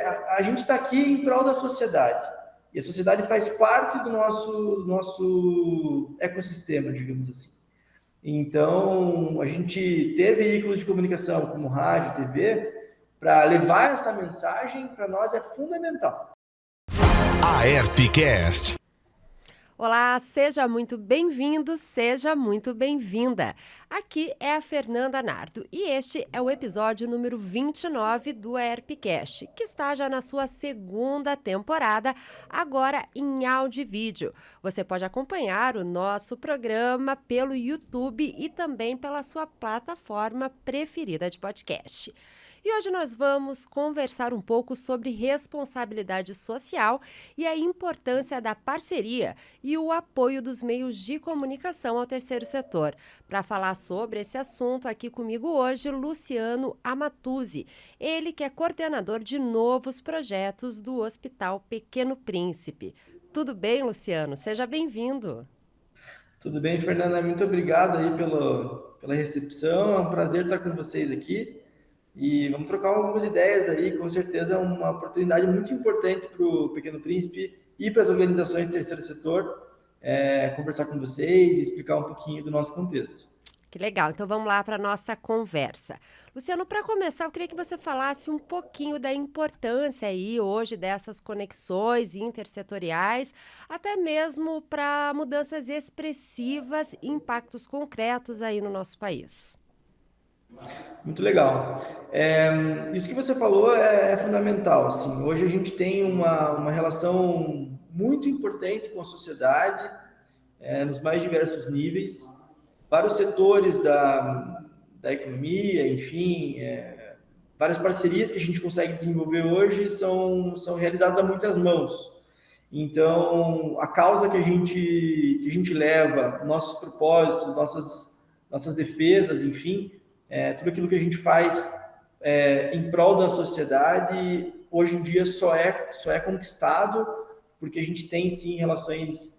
a gente está aqui em prol da sociedade. E a sociedade faz parte do nosso ecossistema, digamos assim. Então, a gente ter veículos de comunicação como rádio, TV, para levar essa mensagem, para nós é fundamental. AERPcast. Olá, seja muito bem-vindo, seja muito bem-vinda. Aqui é a Fernanda Nardo e este é o episódio número 29 do AERPcast, que está já na sua segunda temporada, agora em áudio e vídeo. Você pode acompanhar o nosso programa pelo YouTube e também pela sua plataforma preferida de podcast. E hoje nós vamos conversar um pouco sobre responsabilidade social e a importância da parceria e o apoio dos meios de comunicação ao terceiro setor. Para falar sobre esse assunto, aqui comigo hoje, Luciano Amatuzzi, ele que é coordenador de novos projetos do Hospital Pequeno Príncipe. Tudo bem, Luciano? Seja bem-vindo. Tudo bem, Fernanda? Muito obrigado aí pela recepção. É um prazer estar com vocês aqui. E vamos trocar algumas ideias aí, com certeza é uma oportunidade muito importante para o Pequeno Príncipe e para as organizações do terceiro setor conversar com vocês e explicar um pouquinho do nosso contexto. Que legal, então vamos lá para a nossa conversa. Luciano, para começar, eu queria que você falasse um pouquinho da importância aí hoje dessas conexões intersetoriais, até mesmo para mudanças expressivas e impactos concretos aí no nosso país. Muito legal. Isso que você falou é fundamental. Assim, hoje a gente tem uma relação muito importante com a sociedade, nos mais diversos níveis, para os setores da economia, enfim, várias parcerias que a gente consegue desenvolver hoje são realizadas a muitas mãos. Então, a causa que a gente leva, nossos propósitos, nossas defesas, enfim, tudo aquilo que a gente faz em prol da sociedade, hoje em dia só é conquistado porque a gente tem, sim, relações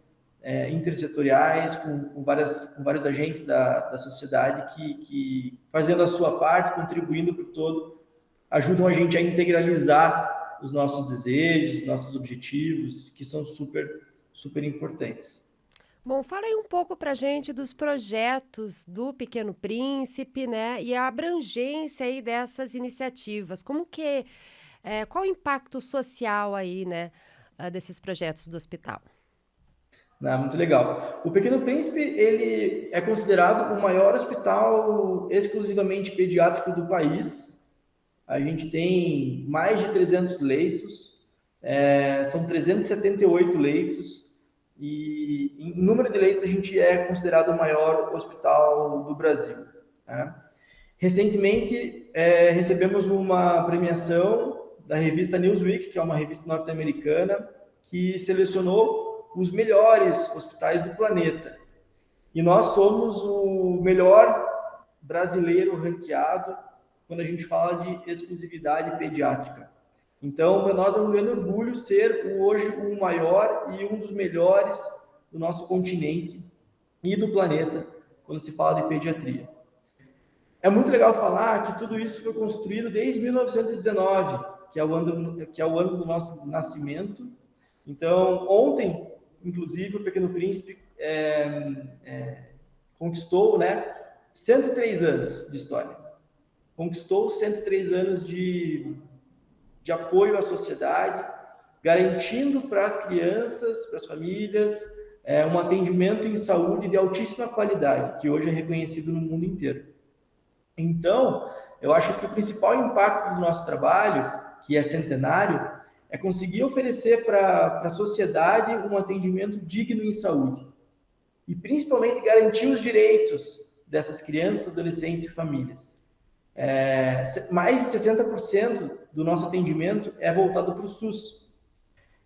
intersetoriais com vários agentes da sociedade que, fazendo a sua parte, contribuindo para o todo, ajudam a gente a integralizar os nossos desejos, nossos objetivos, que são super, super importantes. Bom, fala aí um pouco para a gente dos projetos do Pequeno Príncipe, né, e a abrangência aí dessas iniciativas. Qual o impacto social aí, né, desses projetos do hospital? Muito legal. O Pequeno Príncipe, ele é considerado o maior hospital exclusivamente pediátrico do país. A gente tem mais de 300 leitos, são 378 leitos, e em número de leitos a gente é considerado o maior hospital do Brasil. Né? Recentemente, recebemos uma premiação da revista Newsweek, que é uma revista norte-americana, que selecionou os melhores hospitais do planeta. E nós somos o melhor brasileiro ranqueado quando a gente fala de exclusividade pediátrica. Então, para nós é um grande orgulho ser hoje o maior e um dos melhores do nosso continente e do planeta quando se fala de pediatria. É muito legal falar que tudo isso foi construído desde 1919, que é o ano do nosso nascimento. Então, ontem, inclusive, o Pequeno Príncipe conquistou 103 anos de história. Conquistou 103 anos de apoio à sociedade, garantindo para as crianças, para as famílias, um atendimento em saúde de altíssima qualidade, que hoje é reconhecido no mundo inteiro. Então, eu acho que o principal impacto do nosso trabalho, que é centenário, é conseguir oferecer para a sociedade um atendimento digno em saúde. E, principalmente, garantir os direitos dessas crianças, adolescentes e famílias. Mais de 60% do nosso atendimento é voltado para o SUS.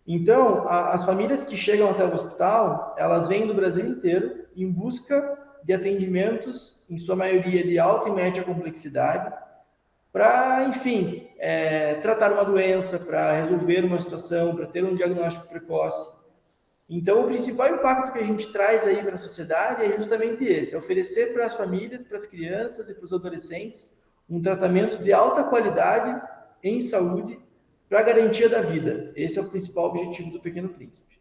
Então, as famílias que chegam até o hospital, elas vêm do Brasil inteiro em busca de atendimentos, em sua maioria de alta e média complexidade, para, enfim, tratar uma doença, para resolver uma situação, para ter um diagnóstico precoce. Então, o principal impacto que a gente traz aí para a sociedade é justamente esse, é oferecer para as famílias, para as crianças e para os adolescentes um tratamento de alta qualidade em saúde, para a garantia da vida. Esse é o principal objetivo do Pequeno Príncipe.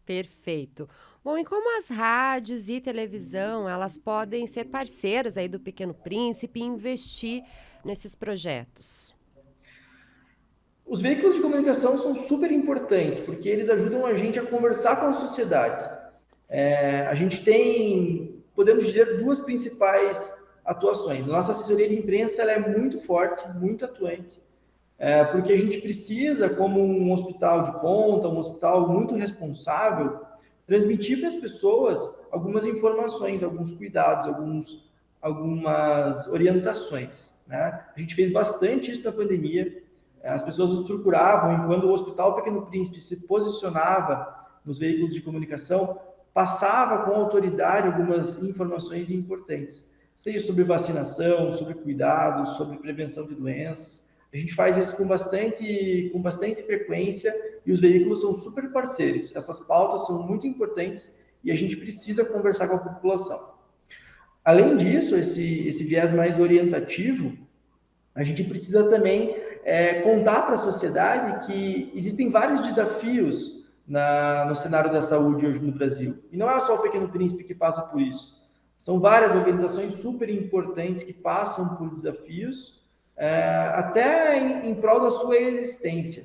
Perfeito. Bom, e como as rádios e televisão, elas podem ser parceiras aí do Pequeno Príncipe e investir nesses projetos? Os veículos de comunicação são super importantes, porque eles ajudam a gente a conversar com a sociedade. A gente tem, podemos dizer, duas principais atuações. A nossa assessoria de imprensa ela é muito forte, muito atuante, porque a gente precisa, como um hospital de ponta, um hospital muito responsável, transmitir para as pessoas algumas informações, alguns cuidados, algumas orientações. Né? A gente fez bastante isso na pandemia. As pessoas nos procuravam e quando o Hospital Pequeno Príncipe se posicionava nos veículos de comunicação, passava com autoridade algumas informações importantes, seja sobre vacinação, sobre cuidados, sobre prevenção de doenças. A gente faz isso com bastante frequência e os veículos são super parceiros. Essas pautas são muito importantes e a gente precisa conversar com a população. Além disso, esse viés mais orientativo, a gente precisa também contar para a sociedade que existem vários desafios no cenário da saúde hoje no Brasil. E não é só o Pequeno Príncipe que passa por isso. São várias organizações super importantes que passam por desafios, até em prol da sua existência.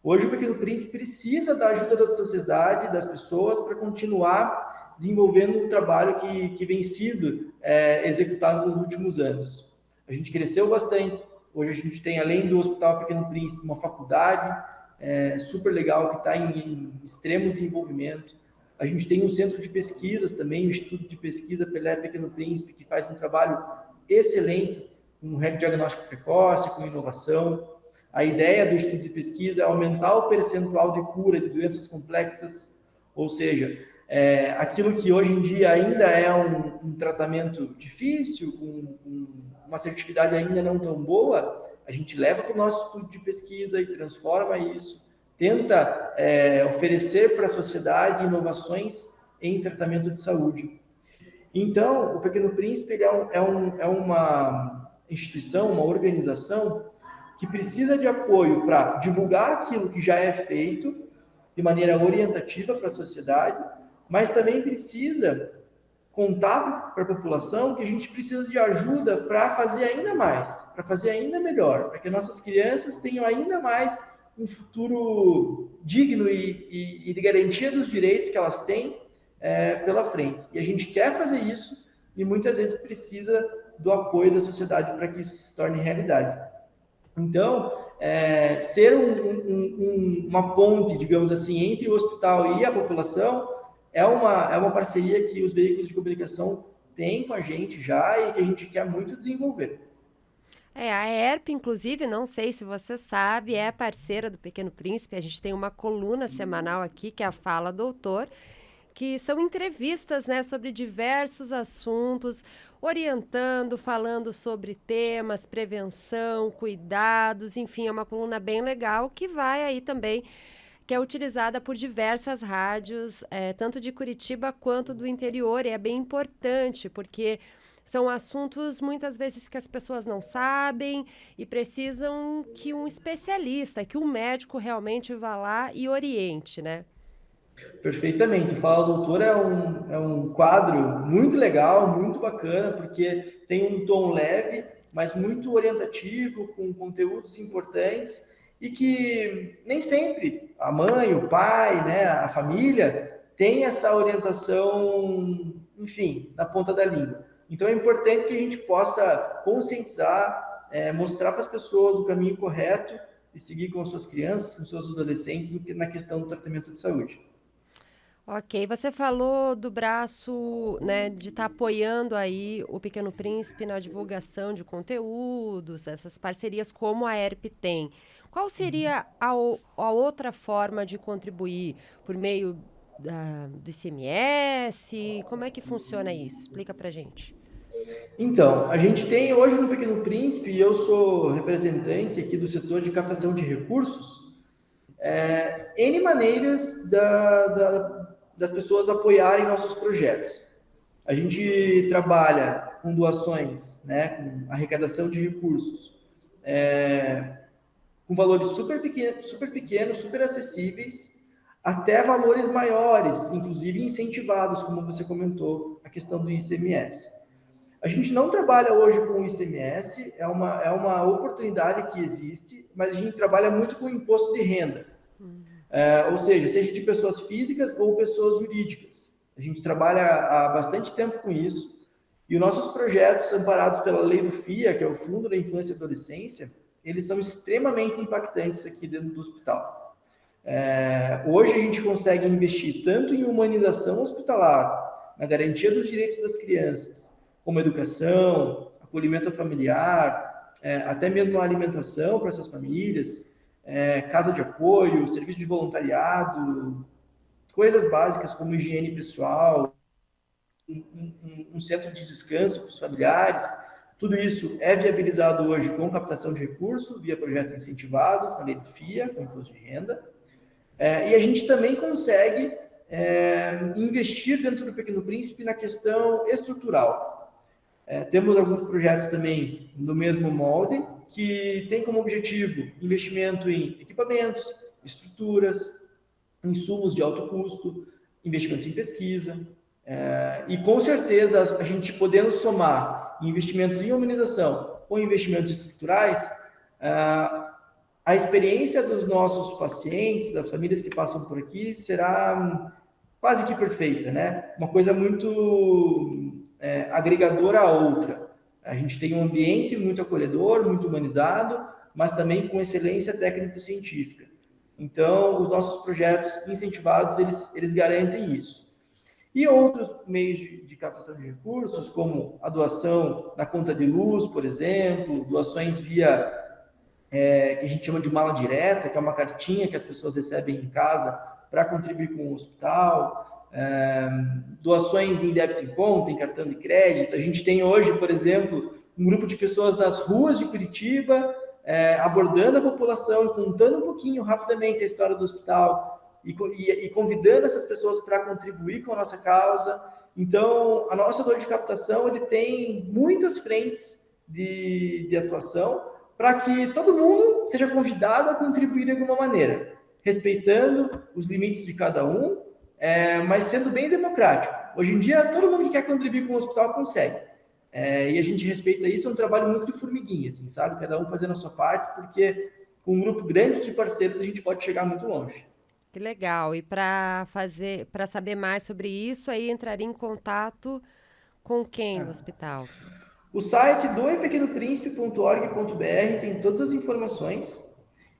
Hoje o Pequeno Príncipe precisa da ajuda da sociedade, das pessoas, para continuar desenvolvendo o trabalho que vem sido executado nos últimos anos. A gente cresceu bastante. Hoje a gente tem, além do Hospital Pequeno Príncipe, uma faculdade super legal que está em extremo desenvolvimento. A gente tem um centro de pesquisas também, o Instituto de Pesquisa Pelé Pequeno Príncipe, que faz um trabalho excelente com diagnóstico precoce, com inovação. A ideia do Instituto de Pesquisa é aumentar o percentual de cura de doenças complexas, ou seja, aquilo que hoje em dia ainda é um tratamento difícil, com uma assertividade ainda não tão boa, a gente leva para o nosso Instituto de Pesquisa e transforma isso, tenta oferecer para a sociedade inovações em tratamento de saúde. Então, o Pequeno Príncipe é uma instituição, uma organização que precisa de apoio para divulgar aquilo que já é feito de maneira orientativa para a sociedade, mas também precisa contar para a população que a gente precisa de ajuda para fazer ainda mais, para fazer ainda melhor, para que nossas crianças tenham ainda mais um futuro digno e de garantia dos direitos que elas têm pela frente. E a gente quer fazer isso e muitas vezes precisa do apoio da sociedade para que isso se torne realidade. Então, ser uma ponte, digamos assim, entre o hospital e a população é uma parceria que os veículos de comunicação têm com a gente já e que a gente quer muito desenvolver. A ERP, inclusive, não sei se você sabe, é parceira do Pequeno Príncipe. A gente tem uma coluna semanal aqui, que é a Fala Doutor, que são entrevistas, né, sobre diversos assuntos, orientando, falando sobre temas, prevenção, cuidados, enfim, é uma coluna bem legal que vai aí também, que é utilizada por diversas rádios, tanto de Curitiba quanto do interior, e é bem importante, porque são assuntos, muitas vezes, que as pessoas não sabem e precisam que um especialista, que um médico realmente vá lá e oriente, né? Perfeitamente. O Fala Doutor é um quadro muito legal, muito bacana, porque tem um tom leve, mas muito orientativo, com conteúdos importantes e que nem sempre a mãe, o pai, né, a família tem essa orientação, enfim, na ponta da língua. Então é importante que a gente possa conscientizar, mostrar para as pessoas o caminho correto e seguir com as suas crianças, com seus adolescentes na questão do tratamento de saúde. Ok, você falou do braço, né, de estar apoiando aí o Pequeno Príncipe na divulgação de conteúdos, essas parcerias como a ERP tem. Qual seria a outra forma de contribuir? Por meio do ICMS? Como é que funciona isso? Explica pra gente. Então, a gente tem hoje no Pequeno Príncipe, e eu sou representante aqui do setor de captação de recursos, N maneiras das pessoas apoiarem nossos projetos. A gente trabalha com doações, né, com arrecadação de recursos, com valores super pequenos, super acessíveis, até valores maiores, inclusive incentivados, como você comentou, a questão do ICMS. A gente não trabalha hoje com o ICMS, é uma oportunidade que existe, mas a gente trabalha muito com o imposto de renda. Ou seja de pessoas físicas ou pessoas jurídicas. A gente trabalha há bastante tempo com isso, e os nossos projetos, amparados pela lei do FIA, que é o Fundo da Infância e Adolescência, eles são extremamente impactantes aqui dentro do hospital. Hoje a gente consegue investir tanto em humanização hospitalar, na garantia dos direitos das crianças, como educação, acolhimento familiar, até mesmo a alimentação para essas famílias, casa de apoio, serviço de voluntariado, coisas básicas como higiene pessoal, um centro de descanso para os familiares. Tudo isso é viabilizado hoje com captação de recursos via projetos incentivados na lei do FIA, com imposto de renda. E a gente também consegue investir dentro do Pequeno Príncipe na questão estrutural. Temos alguns projetos também no mesmo molde, que tem como objetivo investimento em equipamentos, estruturas, insumos de alto custo, investimento em pesquisa, e com certeza a gente podendo somar investimentos em humanização com investimentos estruturais, a experiência dos nossos pacientes, das famílias que passam por aqui, será quase que perfeita, né? Uma coisa muito agregadora à outra. A gente tem um ambiente muito acolhedor, muito humanizado, mas também com excelência técnico-científica. Então, os nossos projetos incentivados, eles garantem isso. E outros meios de captação de recursos, como a doação na conta de luz, por exemplo, doações via, que a gente chama de mala direta, que é uma cartinha que as pessoas recebem em casa para contribuir com o hospital, doações em débito em conta, em cartão de crédito. A gente tem hoje, por exemplo, um grupo de pessoas nas ruas de Curitiba, abordando a população e contando um pouquinho rapidamente a história do hospital, e convidando essas pessoas para contribuir com a nossa causa. Então, a nossa dor de captação, ele tem muitas frentes de atuação para que todo mundo seja convidado a contribuir de alguma maneira, respeitando os limites de cada um, mas sendo bem democrático. Hoje em dia, todo mundo que quer contribuir com o hospital consegue. E a gente respeita isso, é um trabalho muito de formiguinha, assim, sabe? Cada um fazendo a sua parte, porque com um grupo grande de parceiros a gente pode chegar muito longe. Que legal. E para saber mais sobre isso, aí entraria em contato com quem no hospital? O site do epequenopríncipe.org.br tem todas as informações,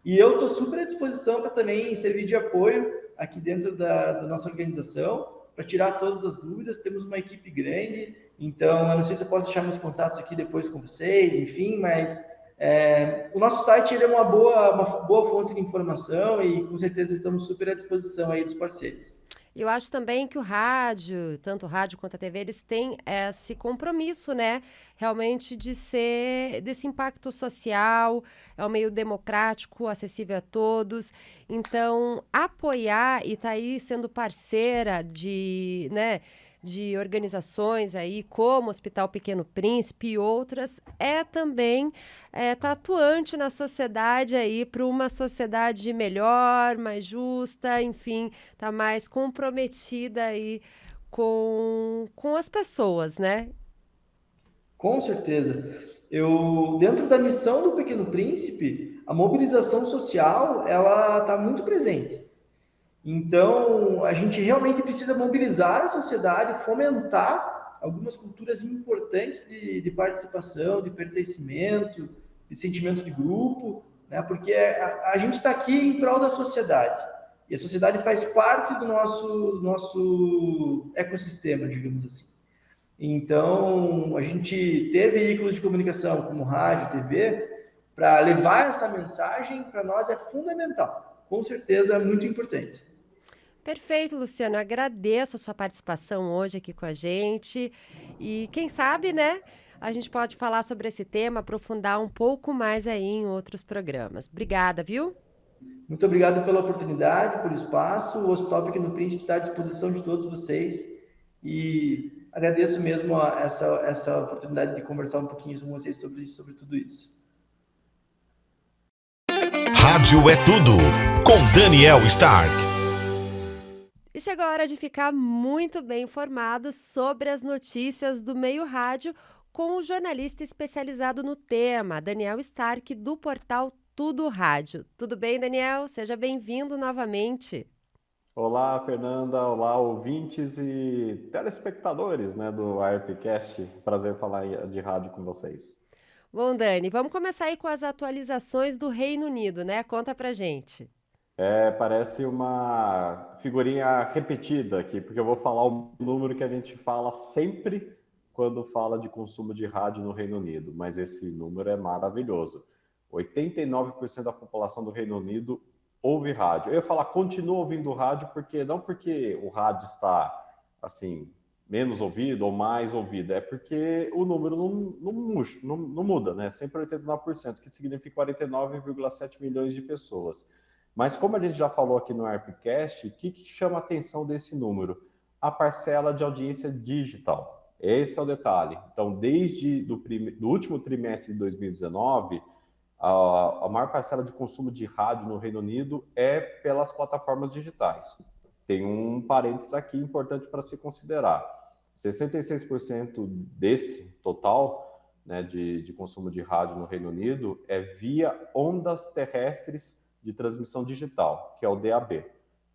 e eu estou super à disposição para também servir de apoio aqui dentro da nossa organização, para tirar todas as dúvidas. Temos uma equipe grande, então eu não sei se eu posso deixar meus contatos aqui depois com vocês, enfim, mas o nosso site ele é uma boa fonte de informação, e com certeza estamos super à disposição aí dos parceiros. Eu acho também que o rádio, tanto o rádio quanto a TV, eles têm esse compromisso, né? Realmente de ser desse impacto social, é um meio democrático, acessível a todos. Então, apoiar e estar aí sendo parceira né, de organizações aí, como o Hospital Pequeno Príncipe e outras, também tá atuante na sociedade aí para uma sociedade melhor, mais justa, enfim, tá mais comprometida aí com as pessoas, né? Com certeza. Dentro da missão do Pequeno Príncipe, a mobilização social, ela está muito presente. Então, a gente realmente precisa mobilizar a sociedade, fomentar algumas culturas importantes de participação, de pertencimento, de sentimento de grupo, né? Porque a gente está aqui em prol da sociedade. E a sociedade faz parte do nosso ecossistema, digamos assim. Então, a gente ter veículos de comunicação como rádio, TV, para levar essa mensagem, para nós é fundamental. Com certeza, é muito importante. Perfeito, Luciano. Agradeço a sua participação hoje aqui com a gente. E quem sabe, né, a gente pode falar sobre esse tema, aprofundar um pouco mais aí em outros programas. Obrigada, viu? Muito obrigado pela oportunidade, pelo espaço. O Hospital Pequeno Príncipe está à disposição de todos vocês. E agradeço mesmo essa oportunidade de conversar um pouquinho com vocês sobre tudo isso. Rádio é tudo, com Daniel Stark. E chegou a hora de ficar muito bem informado sobre as notícias do meio rádio com o jornalista especializado no tema, Daniel Stark, do portal Tudo Rádio. Tudo bem, Daniel? Seja bem-vindo novamente. Olá, Fernanda. Olá, ouvintes e telespectadores, né, do ARPcast. Prazer falar de rádio com vocês. Bom, Dani, vamos começar aí com as atualizações do Reino Unido, né? Conta pra gente. Parece uma figurinha repetida aqui, porque eu vou falar um número que a gente fala sempre quando fala de consumo de rádio no Reino Unido, mas esse número é maravilhoso. 89% da população do Reino Unido ouve rádio. Eu ia falar continua ouvindo rádio, não porque o rádio está assim menos ouvido ou mais ouvido, é porque o número não muda, né? Sempre 89%, que significa 49,7 milhões de pessoas. Mas como a gente já falou aqui no ARPcast, o que chama a atenção desse número? A parcela de audiência digital. Esse é o detalhe. Então, desde do último trimestre de 2019, a maior parcela de consumo de rádio no Reino Unido é pelas plataformas digitais. Tem um parênteses aqui importante para se considerar. 66% desse total, né, de consumo de rádio no Reino Unido é via ondas terrestres de transmissão digital, que é o DAB.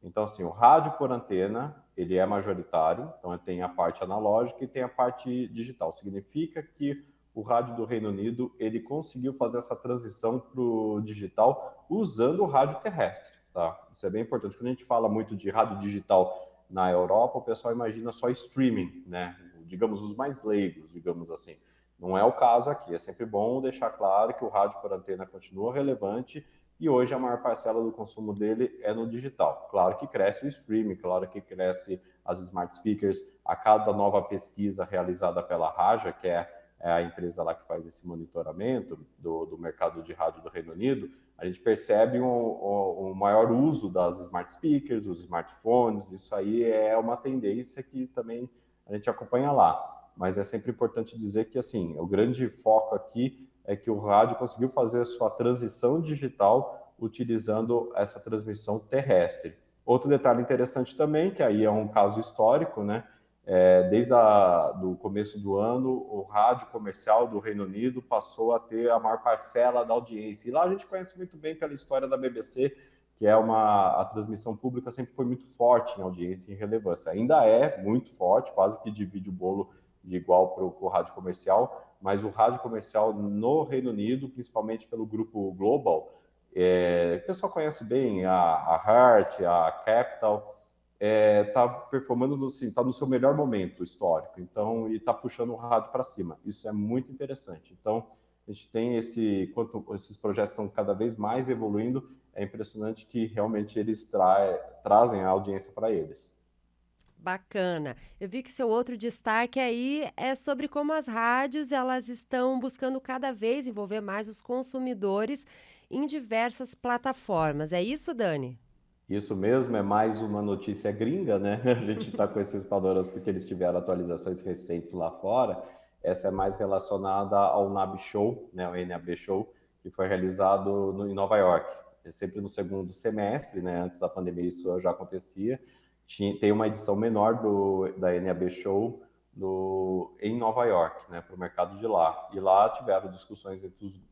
Então, assim, o rádio por antena, ele é majoritário, então tem a parte analógica e tem a parte digital. Significa que o rádio do Reino Unido, ele conseguiu fazer essa transição para o digital usando o rádio terrestre, tá? Isso é bem importante. Quando a gente fala muito de rádio digital na Europa, o pessoal imagina só streaming, né? Digamos, os mais leigos, digamos assim. Não é o caso aqui. É sempre bom deixar claro que o rádio por antena continua relevante e hoje a maior parcela do consumo dele é no digital. Claro que cresce o streaming, claro que cresce as smart speakers. A cada nova pesquisa realizada pela Raja, que é a empresa lá que faz esse monitoramento do mercado de rádio do Reino Unido, a gente percebe um maior uso das smart speakers, os smartphones. Isso aí é uma tendência que também a gente acompanha lá. Mas é sempre importante dizer que, assim, o grande foco aqui é que o rádio conseguiu fazer a sua transição digital utilizando essa transmissão terrestre. Outro detalhe interessante também, que aí é um caso histórico, né? Desde do começo do ano, o rádio comercial do Reino Unido passou a ter a maior parcela da audiência. E lá a gente conhece muito bem pela história da BBC, que a transmissão pública sempre foi muito forte em audiência e em relevância. Ainda é muito forte, quase que divide o bolo de igual para o rádio comercial, mas o rádio comercial no Reino Unido, principalmente pelo grupo Global, o pessoal conhece bem a Heart, a Capital, está performando, está no seu melhor momento histórico, então, e está puxando o rádio para cima. Isso é muito interessante. Então, a gente tem quanto esses projetos estão cada vez mais evoluindo, é impressionante que realmente eles trazem a audiência para eles. Bacana. Eu vi que seu outro destaque aí é sobre como as rádios elas estão buscando cada vez envolver mais os consumidores em diversas plataformas. É isso, Dani? Isso mesmo, é mais uma notícia gringa, né? A gente está com esses padrões porque eles tiveram atualizações recentes lá fora. Essa é mais relacionada ao NAB Show, né? O NAB Show, que foi realizado em Nova York. É sempre no segundo semestre, né? Antes da pandemia isso já acontecia. Tem uma edição menor da NAB Show em Nova York, né, para o mercado de lá. E lá tiveram discussões entre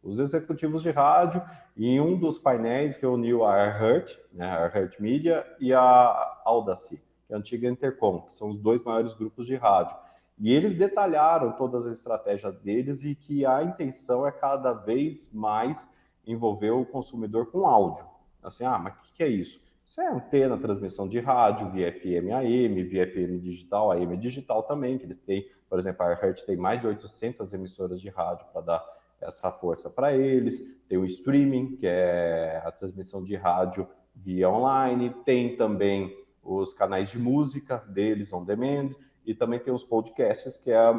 os executivos de rádio, e em um dos painéis reuniu a AirHeart, né, a AirHeart Media, e a Audacy, que é a antiga Intercom, que são os dois maiores grupos de rádio. E eles detalharam todas as estratégias deles e que a intenção é cada vez mais envolver o consumidor com áudio. Assim, mas o que é isso? Isso é antena, transmissão de rádio, via FM AM, via FM digital, AM digital também, que eles têm, por exemplo, a AirHeart tem mais de 800 emissoras de rádio para dar essa força para eles. Tem o streaming, que é a transmissão de rádio via online, tem também os canais de música deles on demand, e também tem os podcasts, que é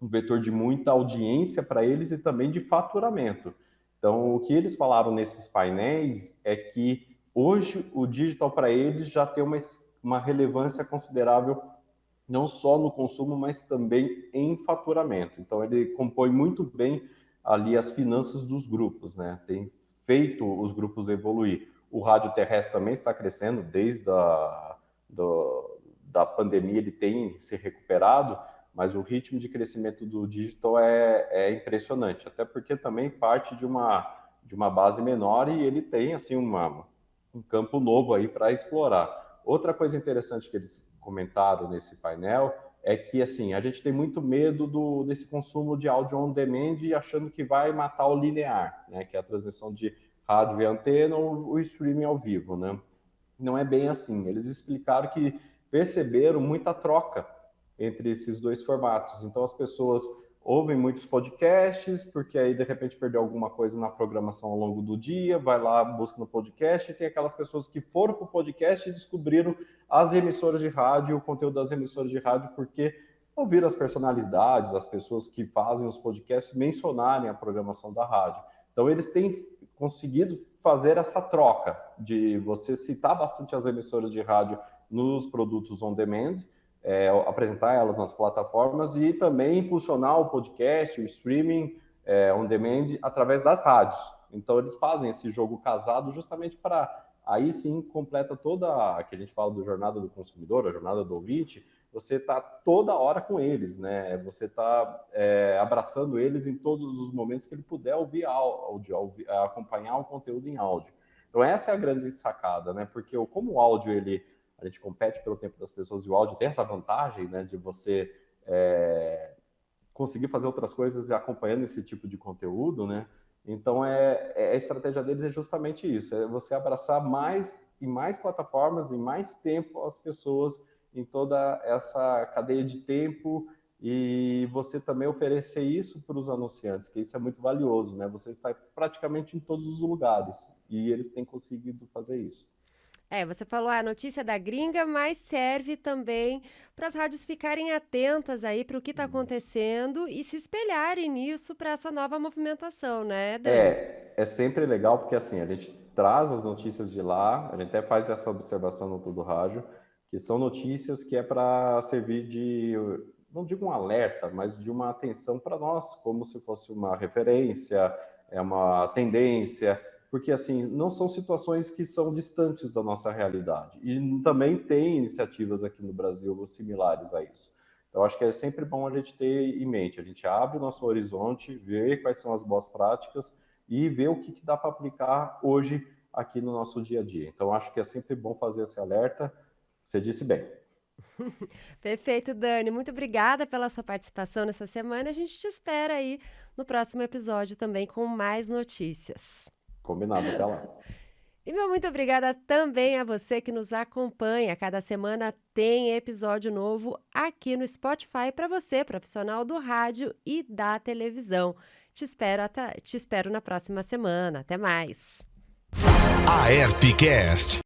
um vetor de muita audiência para eles e também de faturamento. Então, o que eles falaram nesses painéis é que hoje, o digital para eles já tem uma relevância considerável, não só no consumo, mas também em faturamento. Então, ele compõe muito bem ali as finanças dos grupos, né? Tem feito os grupos evoluir. O rádio terrestre também está crescendo desde da pandemia, ele tem se recuperado, mas o ritmo de crescimento do digital é impressionante, até porque também parte de uma base menor e ele tem assim um campo novo aí para explorar. Outra coisa interessante que eles comentaram nesse painel é que assim, a gente tem muito medo desse consumo de áudio on demand achando que vai matar o linear, né, que é a transmissão de rádio via antena ou o streaming ao vivo, né? Não é bem assim. Eles explicaram que perceberam muita troca entre esses dois formatos. Então, as pessoas ouvem muitos podcasts, porque aí, de repente, perdeu alguma coisa na programação ao longo do dia, vai lá, busca no podcast, e tem aquelas pessoas que foram para o podcast e descobriram as emissoras de rádio, o conteúdo das emissoras de rádio, porque ouviram as personalidades, as pessoas que fazem os podcasts mencionarem a programação da rádio. Então, eles têm conseguido fazer essa troca de você citar bastante as emissoras de rádio nos produtos on demand, apresentar elas nas plataformas e também impulsionar o podcast, o streaming on demand através das rádios. Então, eles fazem esse jogo casado justamente para, aí sim, completa toda a que a gente fala do jornada do consumidor, a jornada do ouvinte, você está toda hora com eles, né? Você está abraçando eles em todos os momentos que ele puder ouvir áudio, acompanhar o conteúdo em áudio. Então, essa é a grande sacada, né? Porque como o áudio, a gente compete pelo tempo das pessoas e o áudio tem essa vantagem, né, de você conseguir fazer outras coisas acompanhando esse tipo de conteúdo, né? Então, a estratégia deles é justamente isso, é você abraçar mais e mais plataformas e mais tempo as pessoas em toda essa cadeia de tempo e você também oferecer isso para os anunciantes, que isso é muito valioso, né? Você está praticamente em todos os lugares e eles têm conseguido fazer isso. Você falou a notícia da gringa, mas serve também para as rádios ficarem atentas aí para o que está acontecendo e se espelharem nisso para essa nova movimentação, né, Dani? É sempre legal porque assim, a gente traz as notícias de lá, a gente até faz essa observação no Tudo Rádio, que são notícias que é para servir de, não digo um alerta, mas de uma atenção para nós, como se fosse uma referência, uma tendência, porque assim, não são situações que são distantes da nossa realidade. E também tem iniciativas aqui no Brasil similares a isso. Então, acho que é sempre bom a gente ter em mente, a gente abre o nosso horizonte, vê quais são as boas práticas e vê o que dá para aplicar hoje aqui no nosso dia a dia. Então, acho que é sempre bom fazer esse alerta. Você disse bem. Perfeito, Dani. Muito obrigada pela sua participação nessa semana. A gente te espera aí no próximo episódio também com mais notícias. Combinado, até lá. E meu muito obrigada também a você que nos acompanha. Cada semana tem episódio novo aqui no Spotify para você, profissional do rádio e da televisão. Te espero na próxima semana. Até mais. ARPcast,